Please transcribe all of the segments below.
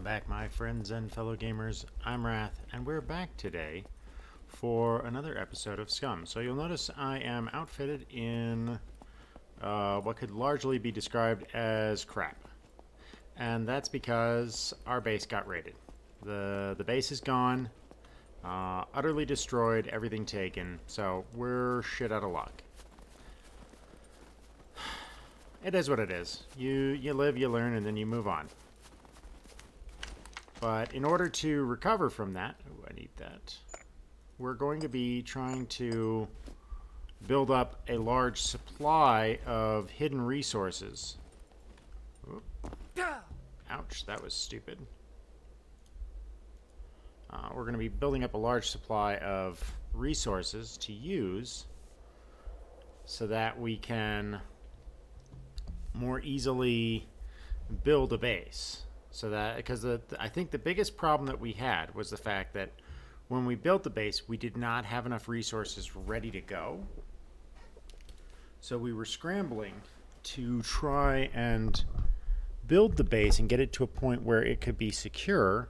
back, my friends and fellow gamers. I'm Wrath, and we're back today for another episode of SCUM. So you'll notice I am outfitted in what could largely be described as crap. And that's because our base got raided. The base is gone, utterly destroyed, everything taken, so we're shit out of luck. It is what it is. You live, you learn, and then you move on. But in order to recover from that, ooh, I need that. We're going to be trying to build up a large supply of hidden resources. Oop. Ouch, that was stupid. We're going to be building up a large supply of resources to use so that we can more easily build a base. So that, because I think the biggest problem that we had was the fact that when we built the base, we did not have enough resources ready to go. So we were scrambling to try and build the base and get it to a point where it could be secure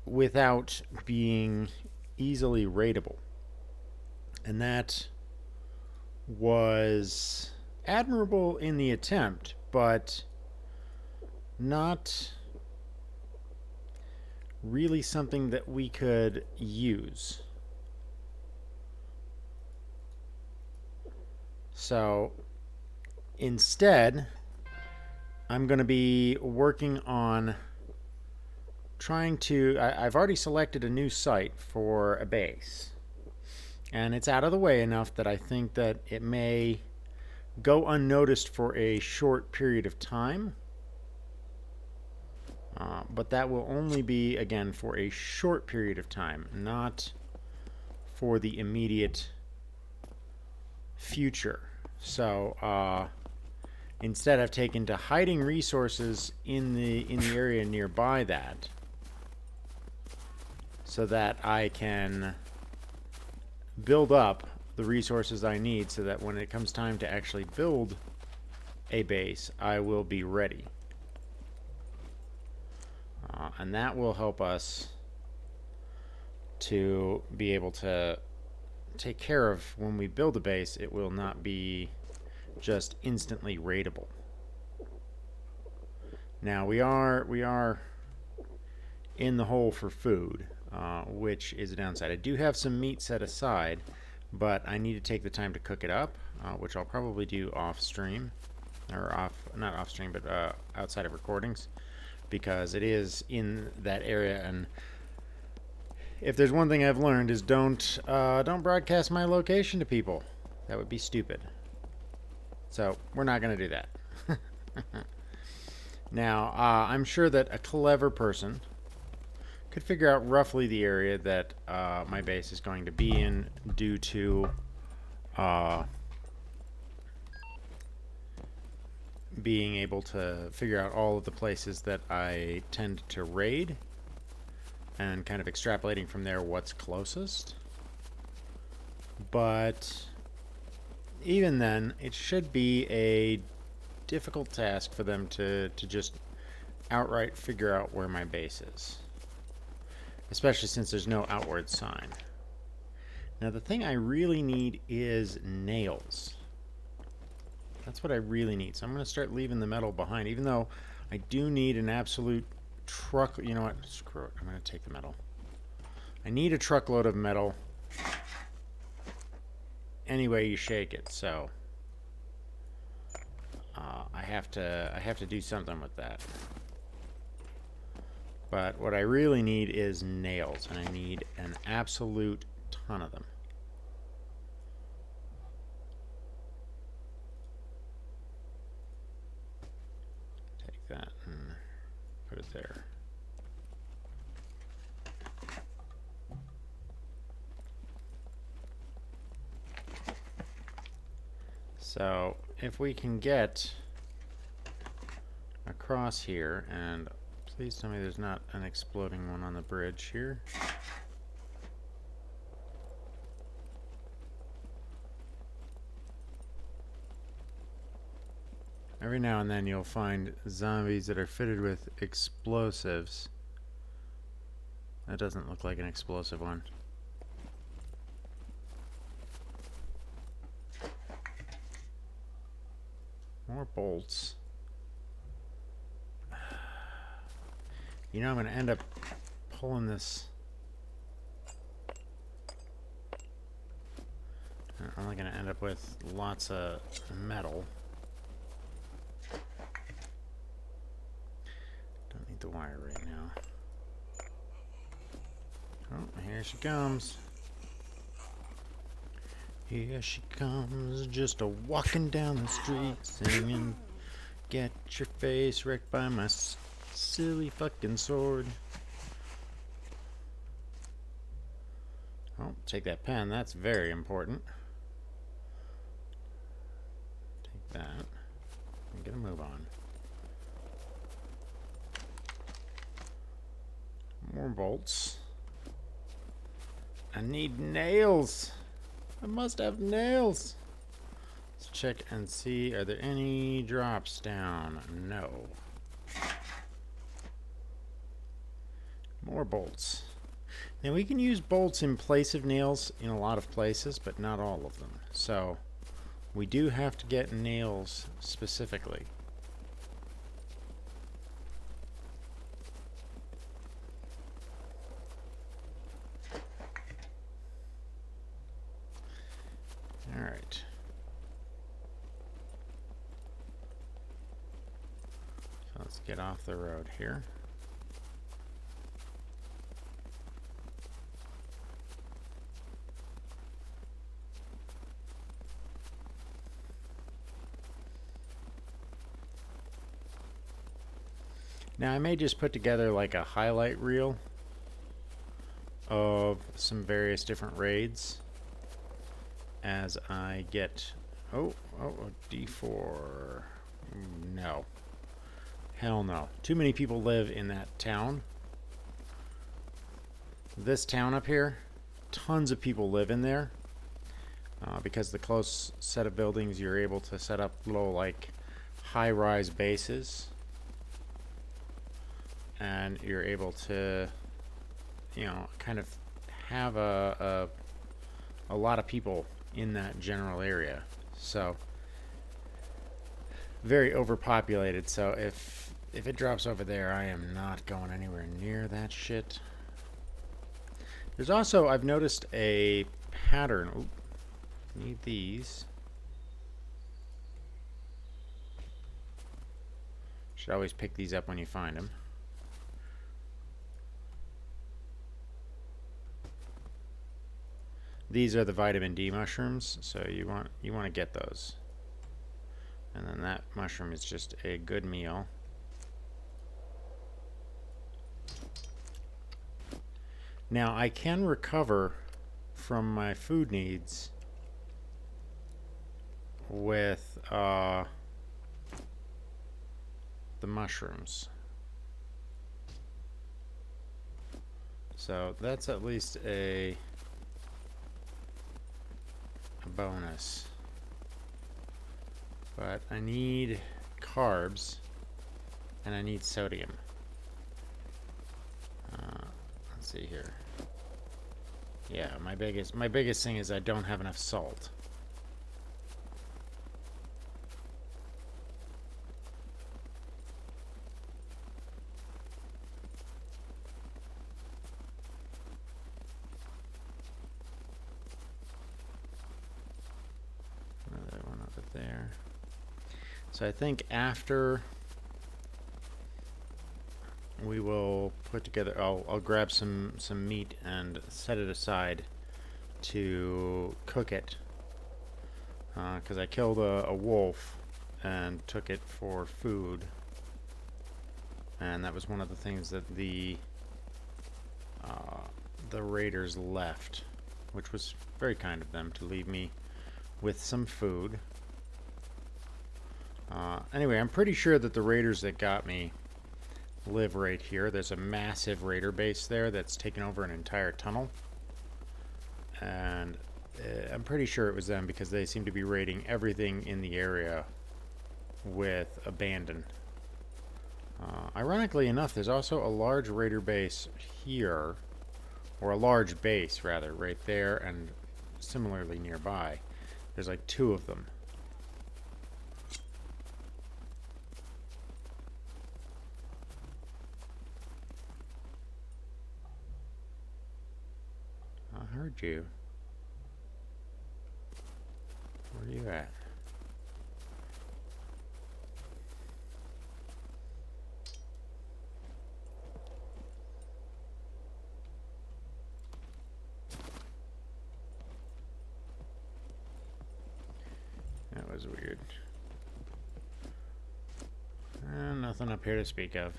without being easily raidable. And that was admirable in the attempt, but not really something that we could use. So instead, I'm going to be working on trying to... I've already selected a new site for a base. And it's out of the way enough that I think that it may go unnoticed for a short period of time. But that will only be, again, for a short period of time, not for the immediate future. So instead, I've taken to hiding resources in the area nearby that, so that I can build up the resources I need, so that when it comes time to actually build a base, I will be ready. And that will help us to be able to take care of, when we build a base, it will not be just instantly raidable. Now we are in the hole for food, which is a downside. I do have some meat set aside, but I need to take the time to cook it up, which I'll probably do off stream, or not off stream, but outside of recordings, because it is in that area. And if there's one thing I've learned is don't broadcast my location to people. That would be stupid. So we're not going to do that. Now, I'm sure that a clever person could figure out roughly the area that my base is going to be in, due to being able to figure out all of the places that I tend to raid, and kind of extrapolating from there what's closest. But even then, it should be a difficult task for them to just outright figure out where my base is, especially since there's no outward sign. Now, the thing I really need is nails. That's what I really need. So I'm going to start leaving the metal behind, even though I do need an absolute truck. You know what? Screw it. I'm going to take the metal. I need a truckload of metal any way you shake it. So I have to do something with that. But what I really need is nails, and I need an absolute ton of them. That and put it there. So if we can get across here, and please tell me there's not an exploding one on the bridge here. every now and then you'll find zombies that are fitted with explosives. That doesn't look like an explosive one. More bolts. You know, I'm going to end up pulling this. I'm only going to end up with lots of metal. Don't need the wire right now. Oh, here she comes. Here she comes, just a walking down the street, singing, "Get your face wrecked by my silly fucking sword." Oh, take that pen, that's very important. Take that. I'm gonna move on. More bolts. I need nails. I must have nails. Let's check and see, are there any drops down? No. More bolts. Now we can use bolts in place of nails in a lot of places, but not all of them. So we do have to get nails specifically. Alright. So let's get off the road here. Now I may just put together like a highlight reel of some various different raids as I get... Oh, a D4. No. Hell no. Too many people live in that town. This town up here, tons of people live in there. Because the close set of buildings, you're able to set up little like high-rise bases. And you're able to, you know, kind of have a lot of people in that general area. So very overpopulated. So if it drops over there, I am not going anywhere near that shit. There's also, I've noticed a pattern. Oop, need these. Should always pick these up when you find them. These are the vitamin D mushrooms, so you want to get those. And then that mushroom is just a good meal. Now I can recover from my food needs with the mushrooms. So that's at least a bonus. But I need carbs and I need sodium. Let's see here. Yeah, my biggest thing is I don't have enough salt. Another one over there. So I think after we will put together, I'll grab some meat and set it aside to cook it, because I killed a wolf and took it for food, and that was one of the things that the raiders left, which was very kind of them to leave me with some food. Anyway, I'm pretty sure that the raiders that got me live right here. There's a massive raider base there that's taken over an entire tunnel, and I'm pretty sure it was them because they seem to be raiding everything in the area with abandon. Ironically enough, there's also a large raider base here, or a large base rather, right there, and similarly nearby. There's like 2 of them. I heard you. Where are you at? That was weird. Nothing up here to speak of.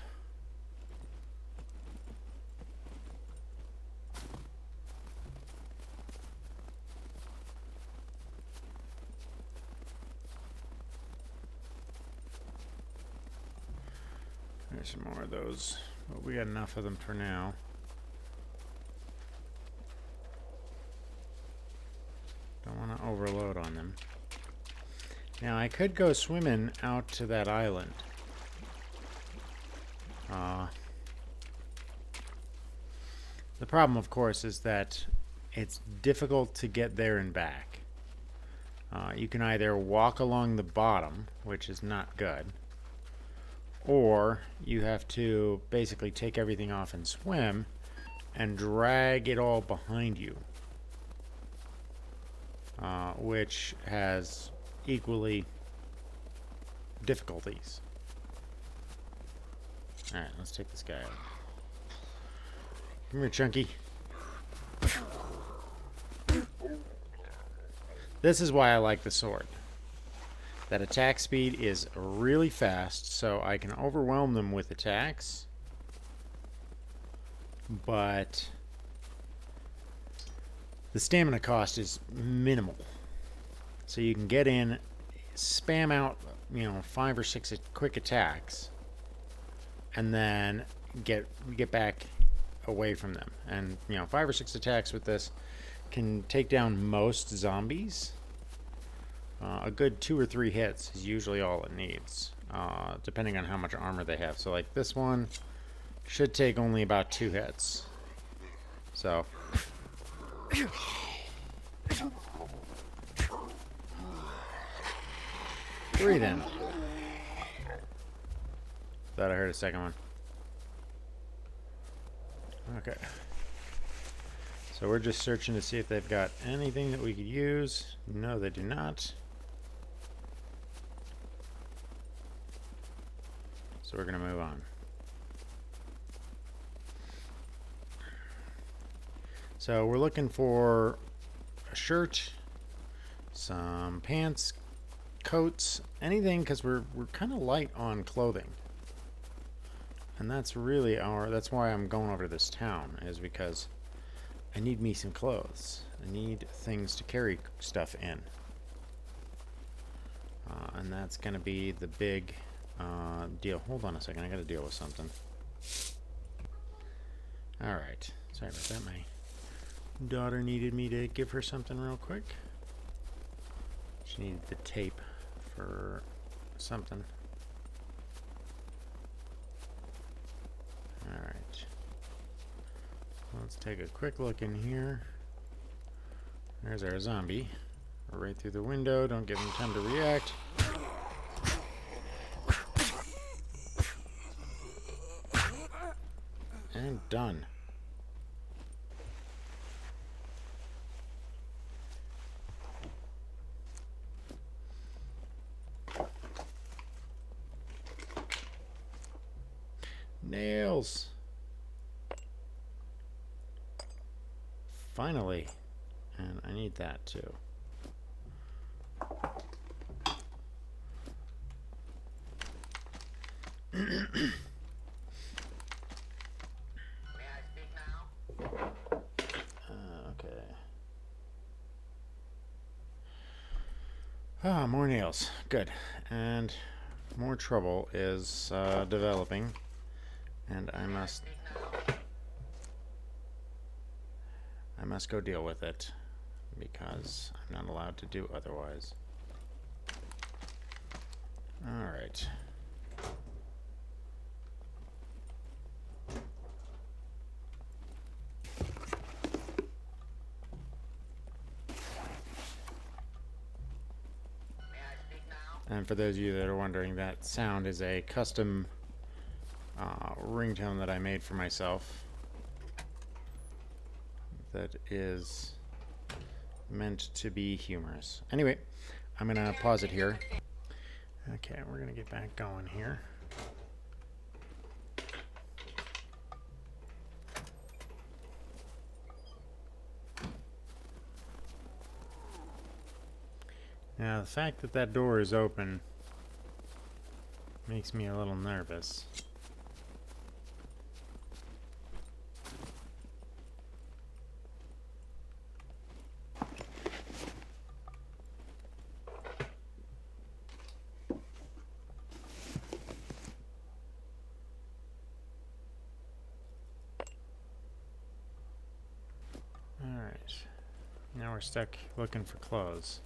There's some more of those, but we got enough of them for now. Don't want to overload on them. Now I could go swimming out to that island. The problem, of course, is that it's difficult to get there and back. You can either walk along the bottom, which is not good, or you have to basically take everything off and swim and drag it all behind you, which has equally difficulties. Alright, let's take this guy out. Come here, Chunky. This is why I like the sword. That attack speed is really fast, so I can overwhelm them with attacks. But the stamina cost is minimal. So you can get in, spam out, 5 or 6 quick attacks, and then get back away from them. And 5 or 6 attacks with this can take down most zombies. A good 2 or 3 hits is usually all it needs, depending on how much armor they have. So like this one should take only about 2 hits. So breathe in. Thought I heard a second one. Okay. So we're just searching to see if they've got anything that we could use. No, they do not. So we're going to move on. So we're looking for a shirt, some pants, coats, anything, because we're kind of light on clothing. And that's really that's why I'm going over to this town, is because I need me some clothes. I need things to carry stuff in. And that's going to be the big deal. Hold on a second, I got to deal with something. Alright, sorry about that. My daughter needed me to give her something real quick. She needed the tape for something. Alright. Let's take a quick look in here. There's our zombie. Right through the window. Don't give him time to react. And done. Nails. Finally. And I need that too. Okay. Ah, more nails. Good. And more trouble is developing. And I must go deal with it, because I'm not allowed to do otherwise. All right. And for those of you that are wondering, that sound is a custom ringtone that I made for myself that is meant to be humorous. Anyway, I'm going to pause it here. Okay, we're going to get back going here. Now, the fact that that door is open makes me a little nervous. Alright, now we're stuck looking for clothes.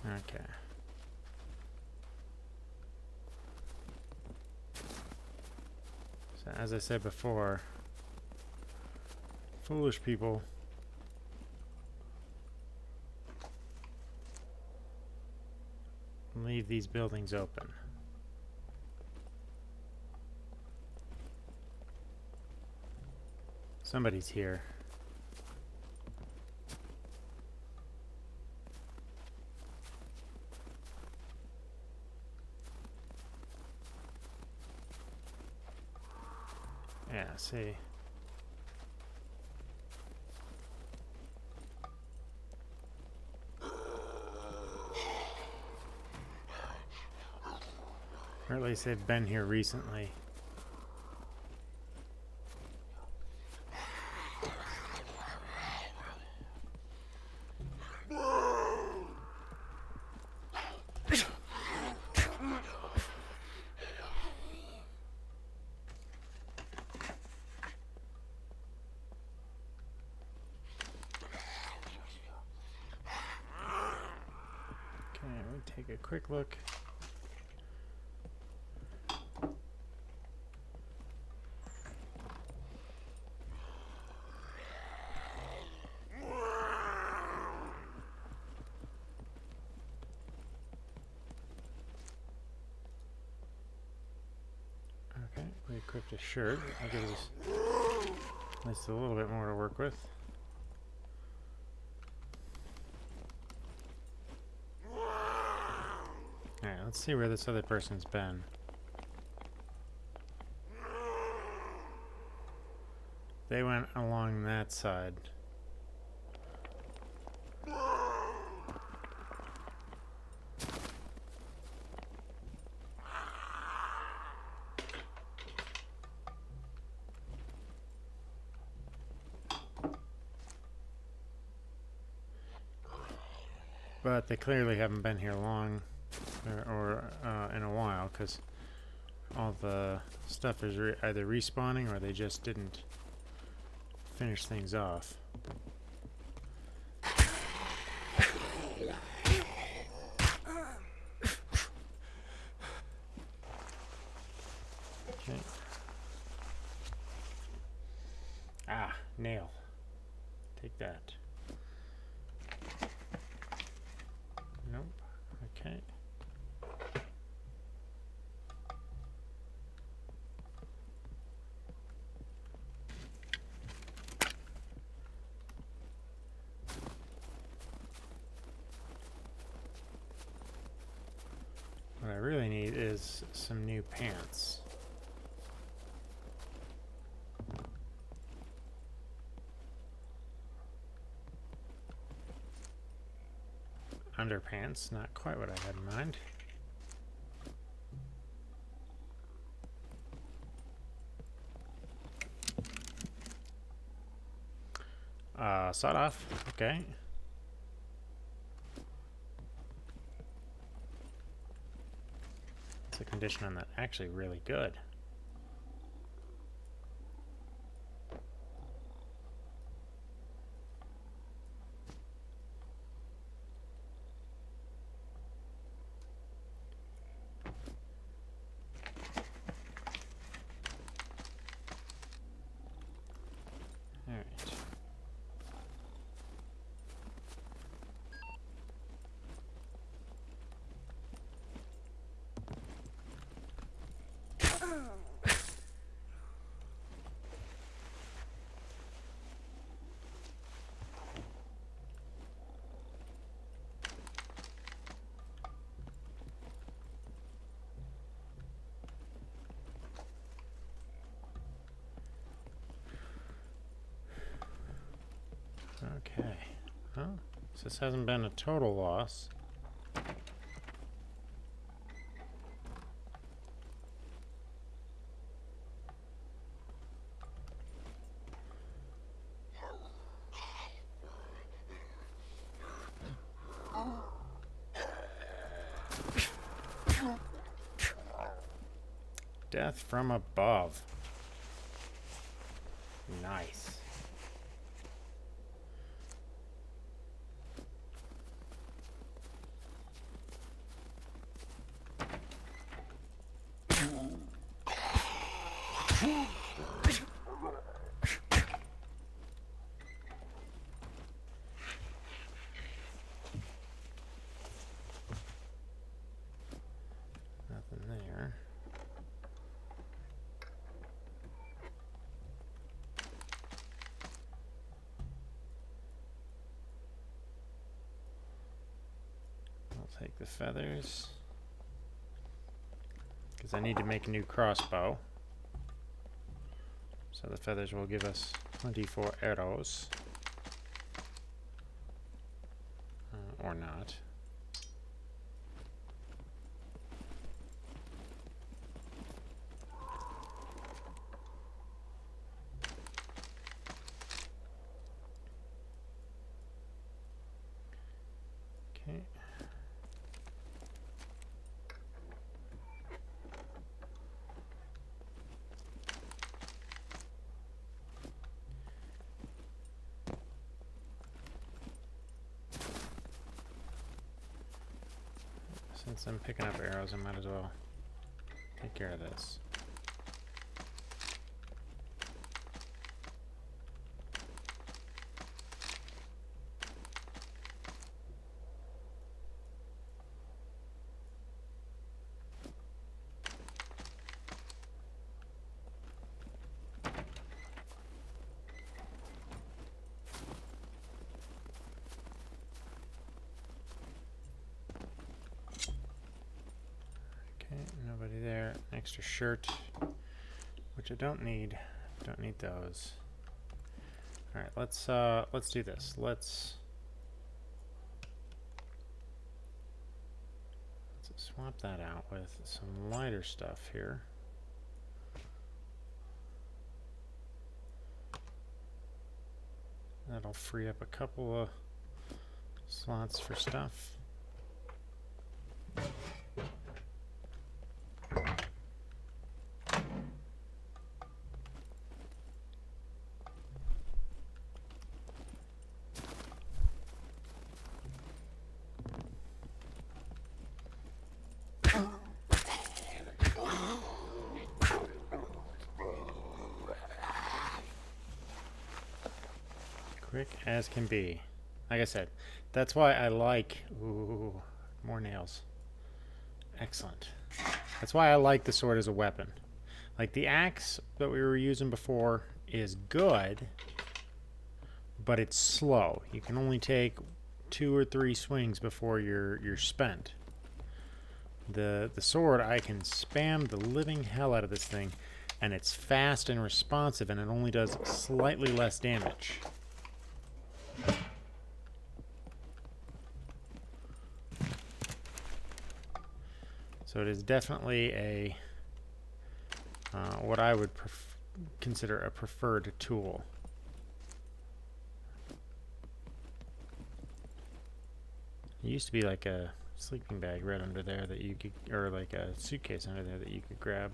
Okay. So as I said before, foolish people leave these buildings open. Somebody's here. Yeah, see. Or at least they've been here recently. Take a quick look. Okay, we equipped a shirt. That gives us at least a little bit more to work with. Alright, let's see where this other person's been. They went along that side. But they clearly haven't been here long or in a while, because all the stuff is either respawning or they just didn't finish things off. Okay. Ah, nail. Take that. Nope. Okay. What I really need is some new pants. Underpants, not quite what I had in mind. Sawed off, okay. What's the condition on that? Actually, really good. All right. Okay. Well, so this hasn't been a total loss. Death from above. Nice. Nothing there. I'll take the feathers, because I need to make a new crossbow. So the feathers will give us 24 arrows. Or not. Okay. Since I'm picking up arrows, I might as well take care of this. Nobody there. Extra shirt, which I don't need. Don't need those. All right, let's do this. Let's swap that out with some lighter stuff here. That'll free up a couple of slots for stuff. Quick as can be. Like I said, that's why I like... Ooh, more nails. Excellent. That's why I like the sword as a weapon. Like, the axe that we were using before is good, but it's slow. You can only take 2 or 3 swings before you're spent. The sword, I can spam the living hell out of this thing, and it's fast and responsive, and it only does slightly less damage. So it is definitely a what I would consider a preferred tool. It used to be like a sleeping bag right under there that you could, or like a suitcase under there that you could grab,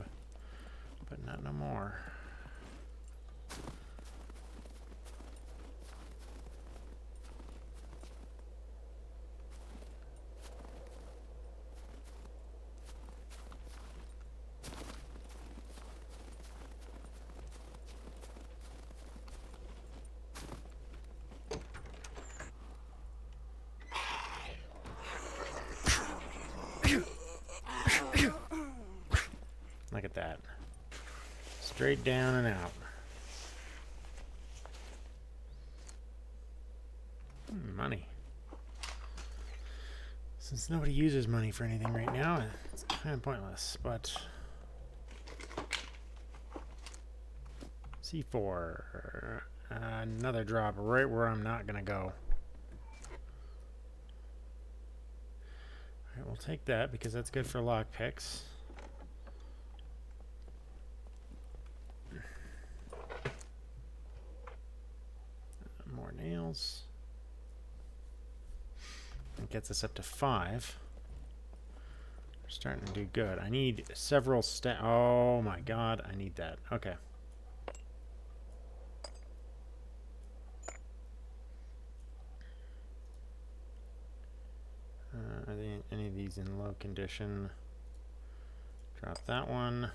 but not no more. Look at that. Straight down and out. Money. Since nobody uses money for anything right now, it's kind of pointless, but... C4. Another drop right where I'm not going to go. Alright, we'll take that because that's good for lockpicks. More nails. It gets us up to 5. We're starting to do good. I need several oh my god, I need that. Okay. Are any of these in low condition? Drop that one.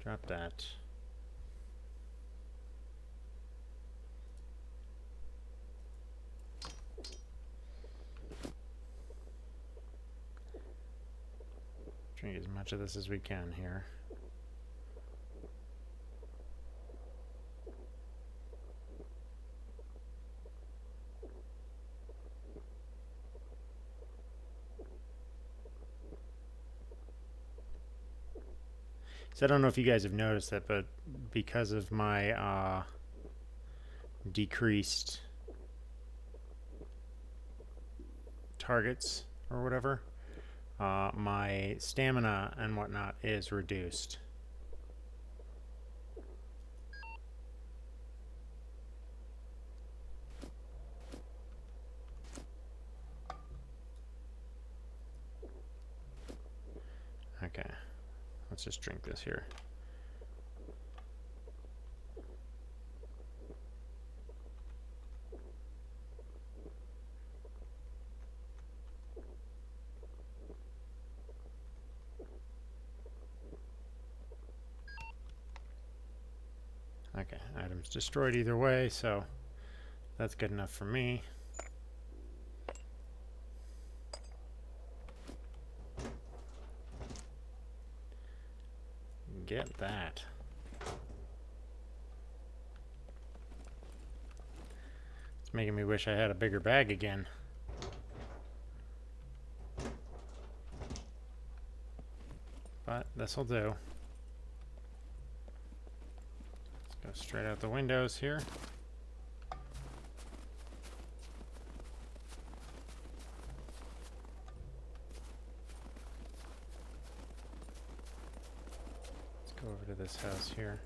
Drop that. Drink as much of this as we can here. So I don't know if you guys have noticed that, but because of my decreased targets or whatever, my stamina and whatnot is reduced. Okay, let's just drink this here. Okay, items destroyed either way, so that's good enough for me. Get that. It's making me wish I had a bigger bag again. But this'll do. Let's go straight out the windows here. Go over to this house here.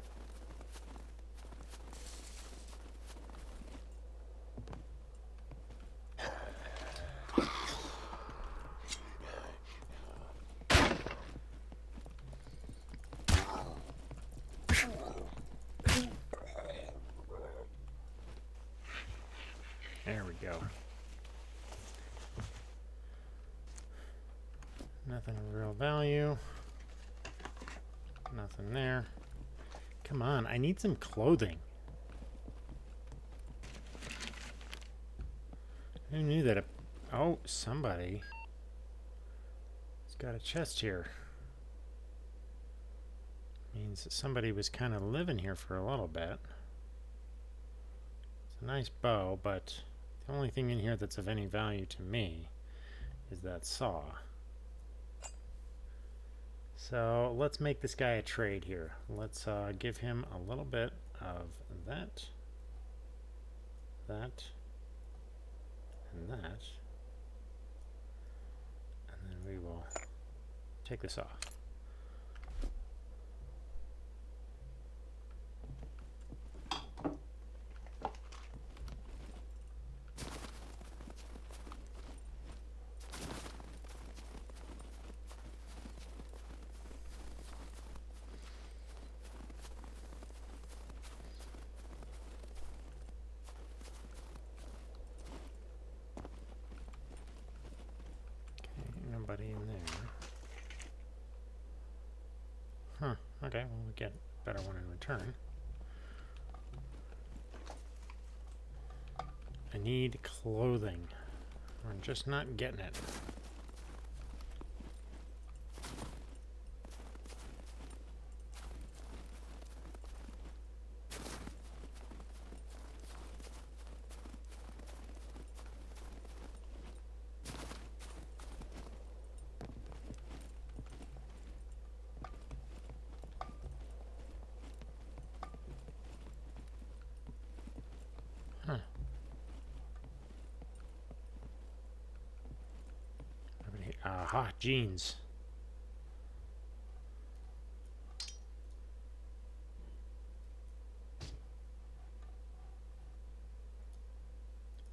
There we go. Nothing of real value. Nothing there. Come on, I need some clothing. Who knew that? Oh, somebody has got a chest here. Means that somebody was kind of living here for a little bit. It's a nice bow, but the only thing in here that's of any value to me is that saw. So let's make this guy a trade here. Let's give him a little bit of that, that, and that. And then we will take this off. anybody in there. Huh. Okay, well, we get a better one in return. I need clothing. I'm just not getting it. Huh. Aha, jeans.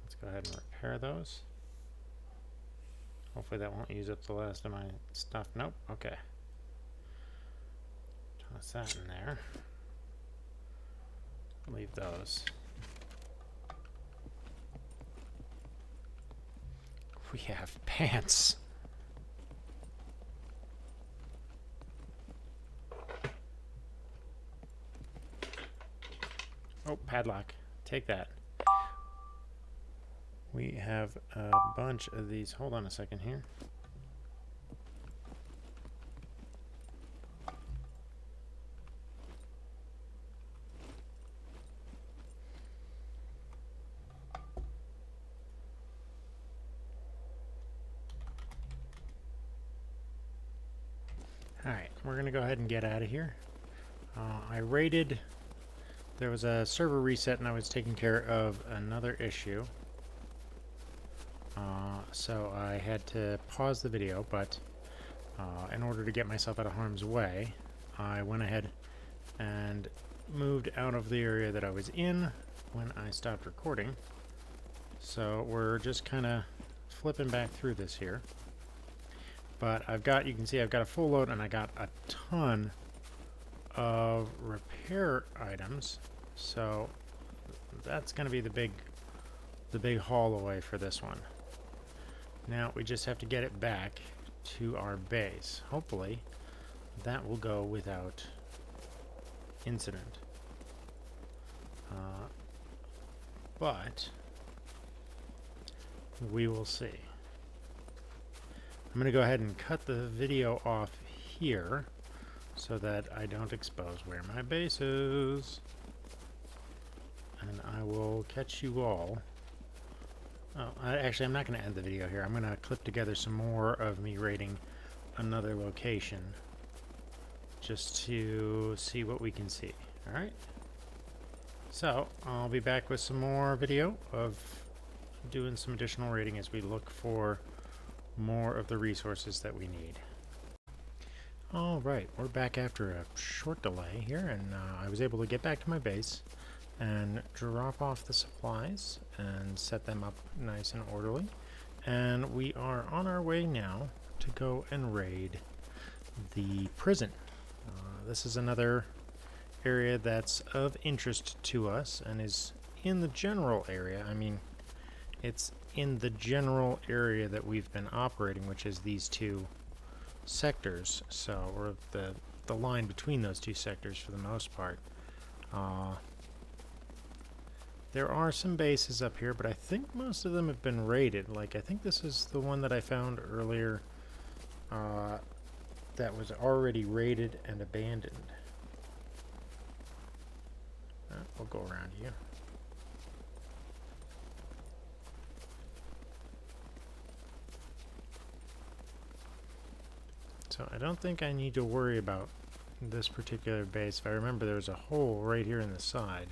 Let's go ahead and repair those. Hopefully that won't use up the last of my stuff. Nope. Okay. Toss that in there. Leave those. We have pants. Oh, padlock. Take that. We have a bunch of these. Hold on a second here. Alright, we're going to go ahead and get out of here. I raided. There was a server reset and I was taking care of another issue. So I had to pause the video, but in order to get myself out of harm's way, I went ahead and moved out of the area that I was in when I stopped recording. So we're just kind of flipping back through this here. But I've got, you can see I've got a full load and I got a ton of repair items. So that's going to be the big haul away for this one. Now we just have to get it back to our base. Hopefully that will go without incident. But we will see. I'm going to go ahead and cut the video off here so that I don't expose where my base is. And I will catch you all. Oh, actually, I'm not going to end the video here. I'm going to clip together some more of me raiding another location just to see what we can see. Alright? So, I'll be back with some more video of doing some additional raiding as we look for more of the resources that we need. Alright, we're back after a short delay here, and I was able to get back to my base and drop off the supplies and set them up nice and orderly. And we are on our way now to go and raid the prison. This is another area that's of interest to us and is in the general area. I mean, it's in the general area that we've been operating, which is these two sectors. So, or the line between those two sectors for the most part. There are some bases up here, but I think most of them have been raided. Like, I think this is the one that I found earlier that was already raided and abandoned. We'll go around you. So I don't think I need to worry about this particular base. If I remember, there's a hole right here in the side.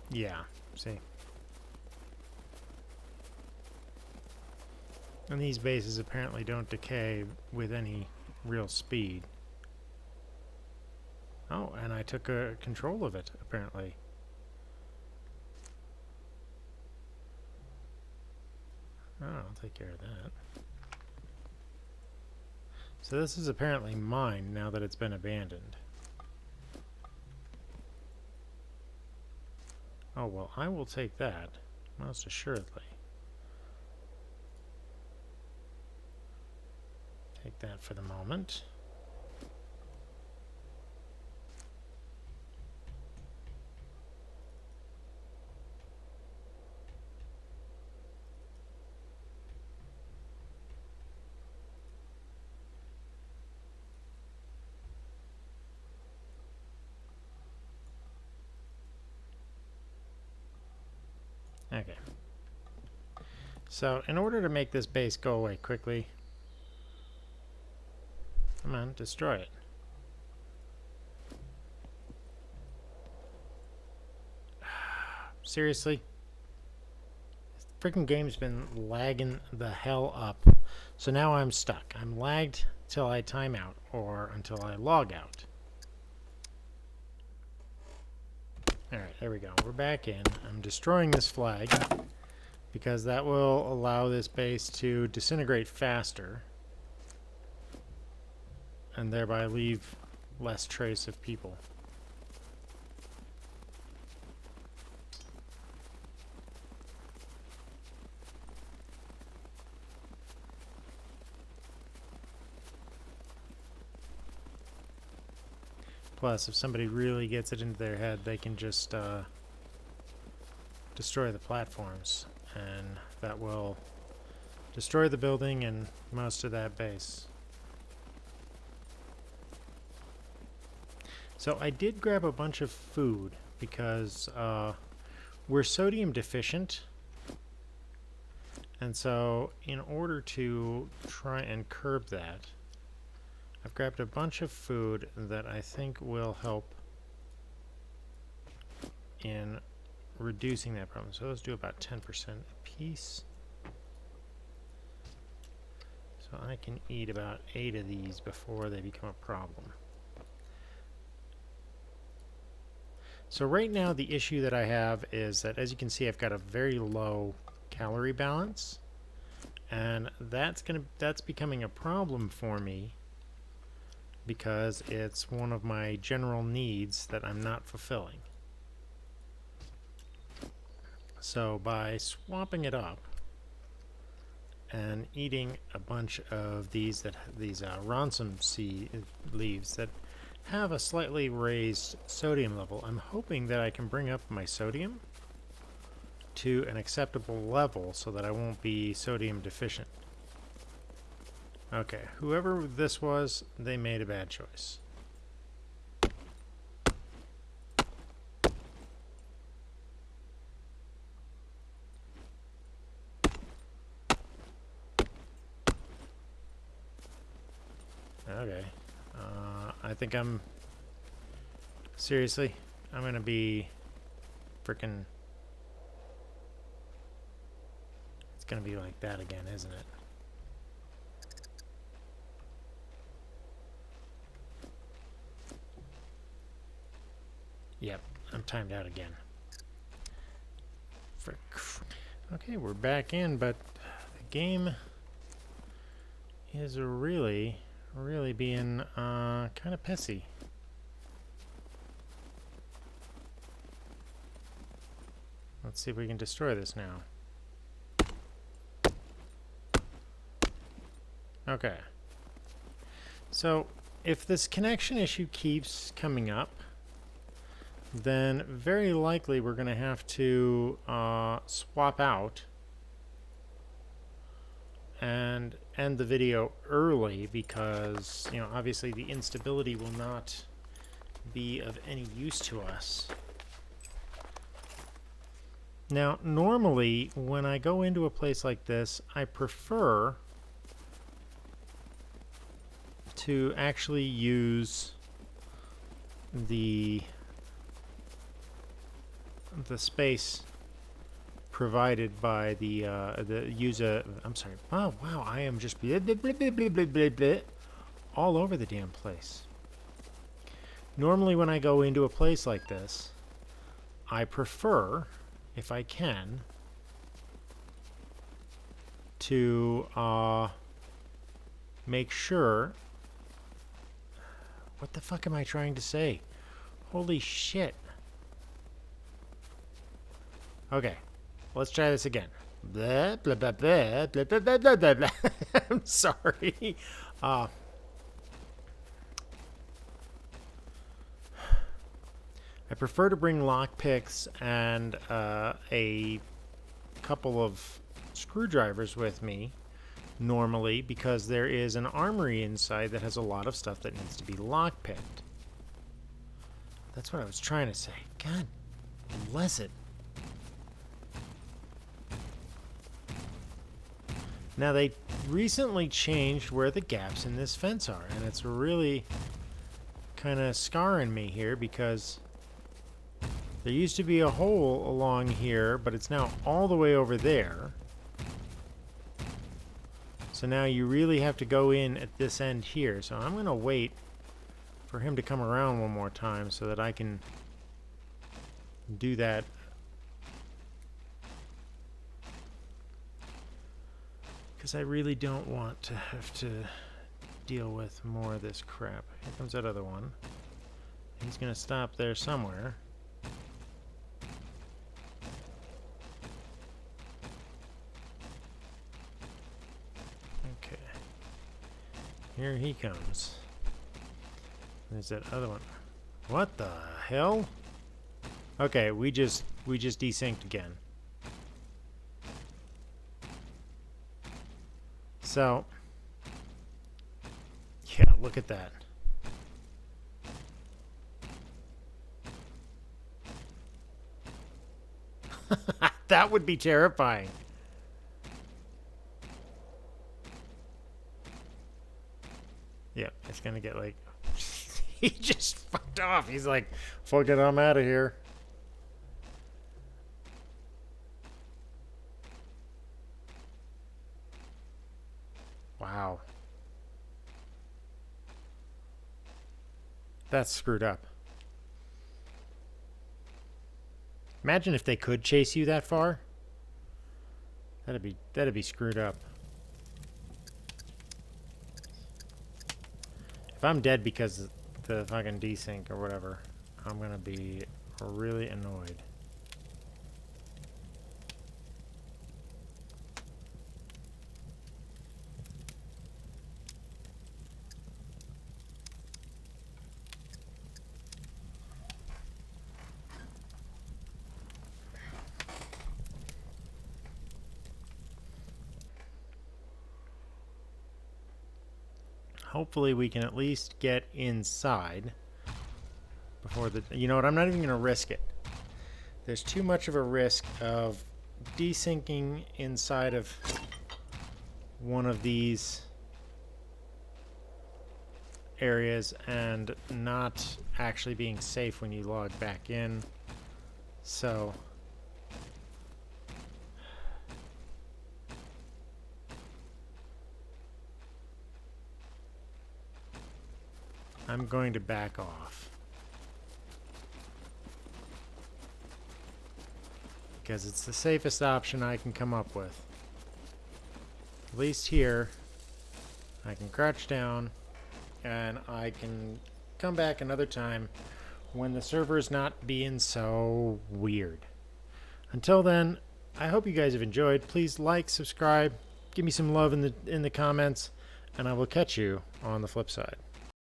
Yeah, see. And these bases apparently don't decay with any real speed. Oh, and I took control of it, apparently. Oh, I'll take care of that. So this is apparently mine now that it's been abandoned. Oh, well, I will take that, most assuredly. Take that for the moment. Okay. So, in order to make this base go away quickly, come on, destroy it. Seriously? This freaking game's been lagging the hell up. So now I'm stuck. I'm lagged till I time out or until I log out. Alright, there we go. We're back in. I'm destroying this flag because that will allow this base to disintegrate faster and thereby leave less trace of people. Plus, if somebody really gets it into their head, they can just destroy the platforms, and that will destroy the building and most of that base. So I did grab a bunch of food because we're sodium deficient, and so in order to try and curb that, I've grabbed a bunch of food that I think will help in reducing that problem. So let's do about 10% a piece. So I can eat about 8 of these before they become a problem. So right now the issue that I have is that, as you can see, I've got a very low calorie balance, and that's becoming a problem for me because it's one of my general needs that I'm not fulfilling. So by swapping it up and eating a bunch of these ransom seed leaves that have a slightly raised sodium level, I'm hoping that I can bring up my sodium to an acceptable level so that I won't be sodium deficient. Okay, whoever this was, they made a bad choice. Okay. I think I'm... Seriously? I'm gonna be... frickin'... It's gonna be like that again, isn't it? Yep, I'm timed out again. Frick. Okay, we're back in, but the game is really being kind of pissy. Let's see if we can destroy this now. Okay. So, if this connection issue keeps coming up, then very likely we're going to have to swap out and end the video early because, you know, obviously the instability will not be of any use to us. Now, normally when I go into a place like this, I prefer to actually use the space provided by the user. I'm sorry. Oh wow, I am just blah, blah, blah, blah, blah, blah, blah, all over the damn place. Normally when I go into a place like this, I prefer, if I can, to make sure... What the fuck am I trying to say? Holy shit. Okay, let's try this again. Blah, blah, blah, blah, blah, blah, blah, blah, blah, blah. I'm sorry. Uh, I prefer to bring lockpicks and a couple of screwdrivers with me normally because there is an armory inside that has a lot of stuff that needs to be lockpicked. That's what I was trying to say. God bless it. Now they recently changed where the gaps in this fence are, and it's really kind of scarring me here because there used to be a hole along here, but it's now all the way over there. So now you really have to go in at this end here. So I'm going to wait for him to come around one more time so that I can do that. Because I really don't want to have to deal with more of this crap. Here comes that other one. He's going to stop there somewhere. Okay. Here he comes. There's that other one. What the hell? Okay, we just desynced again. So, yeah, look at that. That would be terrifying. Yeah, it's gonna get like... He just fucked off. He's like, fuck it, I'm out of here. Wow. That's screwed up. Imagine if they could chase you that far. That'd be screwed up. If I'm dead because of the fucking desync or whatever, I'm gonna be really annoyed. Hopefully we can at least get inside before the... You know what? I'm not even going to risk it. There's too much of a risk of desyncing inside of one of these areas and not actually being safe when you log back in. So... I'm going to back off. Because it's the safest option I can come up with. At least here, I can crouch down and I can come back another time when the server's not being so weird. Until then, I hope you guys have enjoyed. Please like, subscribe, give me some love in the comments, and I will catch you on the flip side.